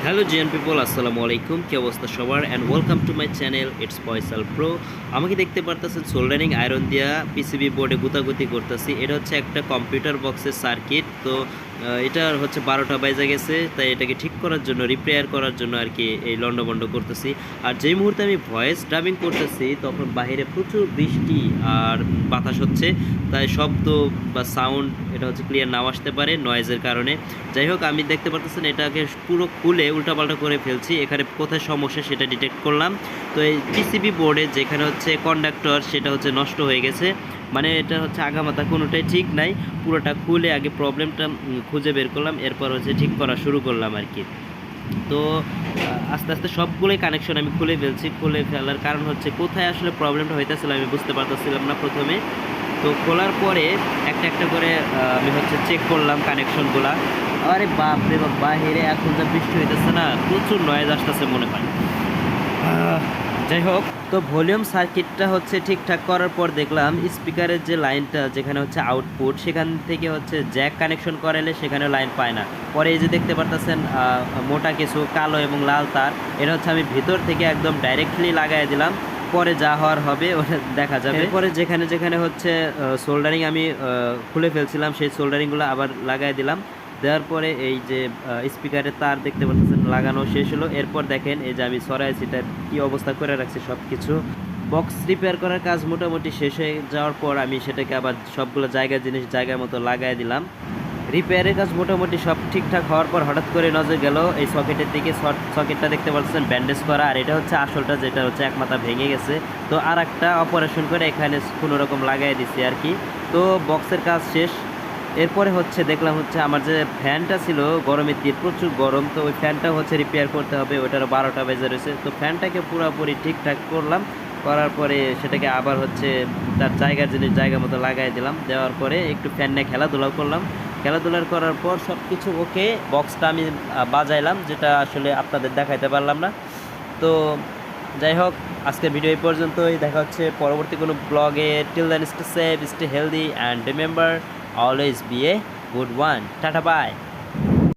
Hello জিয়ান people, আসসালামু আলাইকুম। কি অবস্থা সবার? And welcome to my channel it's Faisal pro. আমাকে দেখতে পারতেছেন সোল্ডারিং আয়রন দিয়া পিসিবি বোর্ডে গুতাগুতি করতেছি। এটা হচ্ছে একটা কম্পিউটার বক্সের সার্কিট। তো এটা হচ্ছে 12টা বাজে গেছে, তাই এটাকে ঠিক করার জন্য, রিপেয়ার করার জন্য আর কি এই লন্ডভন্ড করতেছি। আর যেই মুহূর্তে আমি ভয়েস ডাবিং করতেছি তখন বাইরে প্রচুর বৃষ্টি আর বাতাস হচ্ছে, তাই শব্দ বা সাউন্ড এটা হচ্ছে ক্লিয়ার নাও আসতে পারে নয়েজের কারণে। যাই হোক, আমি দেখতে পারতেছেন এটাকে পুরো খুলে উল্টাপাল্টা করে ফেলছি। এখানে কোথায় সমস্যা সেটা ডিটেক্ট করলাম। তো এই পিসিবি বোর্ডে যেখানে হচ্ছে কন্ডাক্টর সেটা হচ্ছে নষ্ট হয়ে গেছে, মানে এটা হচ্ছে আগামাথা কোনোটাই ঠিক নাই। পুরোটা খুলে আগে প্রবলেমটা খুঁজে বের করলাম, এরপর হচ্ছে ঠিক করা শুরু করলাম আর কি। তো আস্তে আস্তে সবগুলোই কানেকশন আমি খুলে ফেলছি। খুলে ফেলার কারণ হচ্ছে কোথায় আসলে প্রবলেমটা হইতেছিল আমি বুঝতে পারতেছিলাম না প্রথমে। তো খোলার পরে একটা একটা করে আমি হচ্ছে চেক করলাম কানেকশনগুলা। আরে বাপ রে বাপ, বাহিরে এখন যা বৃষ্টি হইতেছে না, প্রচুর নয়েজ আসতেছে মনে হয়। যাই হোক, তো ভলিউম সার্কিটটা হচ্ছে ঠিকঠাক করার পর দেখলাম স্পিকারের যে লাইনটা যেখানে হচ্ছে আউটপুট, সেখান থেকে হচ্ছে জ্যাক কানেকশন করালে সেখানে লাইন পায় না। পরে এই যে দেখতে পারতেছেন মোটা কিছু কালো এবং লাল তার, এটা হচ্ছে আমি ভিতর থেকে একদম ডাইরেক্টলি লাগাই দিলাম। পরে যা হওয়ার হবে ওটা দেখা যাবে। পরে যেখানে যেখানে হচ্ছে সোল্ডারিং আমি খুলে ফেলছিলাম সেই সোল্ডারিংগুলো আবার লাগাই দিলাম। দেওয়ার পরে এই যে স্পিকারের তার দেখতে পাচ্ছেন লাগানো শেষ হলো। এরপর দেখেন এই যে আমি সরাইছি, তার কী অবস্থা করে রাখছি সব কিছু। বক্স রিপেয়ার করার কাজ মোটামুটি শেষ হয়ে যাওয়ার পর আমি সেটাকে আবার সবগুলো জিনিস জায়গার মতো লাগাই দিলাম। রিপেয়ারের কাজ মোটামুটি সব ঠিকঠাক হওয়ার পর হঠাৎ করে নজর গেল এই সকেটের দিকে। সকেটটা দেখতে পাচ্ছেন ব্যান্ডেজ করা, আর এটা হচ্ছে আসলটা, যেটা হচ্ছে এক মাথা ভেঙে গেছে। তো আর একটা অপারেশন করে এখানে কোনো রকম লাগাই দিছি আর কি। তো বক্সের কাজ শেষ। এরপরে হচ্ছে দেখলাম হচ্ছে আমার যে ফ্যানটা ছিল, গরমের দিন প্রচুর গরম, তো ওই ফ্যানটা হচ্ছে রিপেয়ার করতে হবে। ওটারও 12টা বেজে রয়েছে। তো ফ্যানটাকে পুরোপুরি ঠিকঠাক করলাম। করার পরে সেটাকে আবার হচ্ছে তার জিনিস জায়গা মতো লাগাই দিলাম। দেওয়ার পরে একটু ফ্যান নিয়ে খেলাধুলাও করলাম। খেলাধুলার করার পর সব কিছু ওকে। বক্সটা আমি বাজাইলাম, যেটা আসলে আপনাদের দেখাইতে পারলাম না। তো যাই হোক, আজকের ভিডিও এই পর্যন্তই। দেখা হচ্ছে পরবর্তী কোনো ব্লগে। Till then, stay safe, stay healthy, and remember, always be a good one. Tata bye.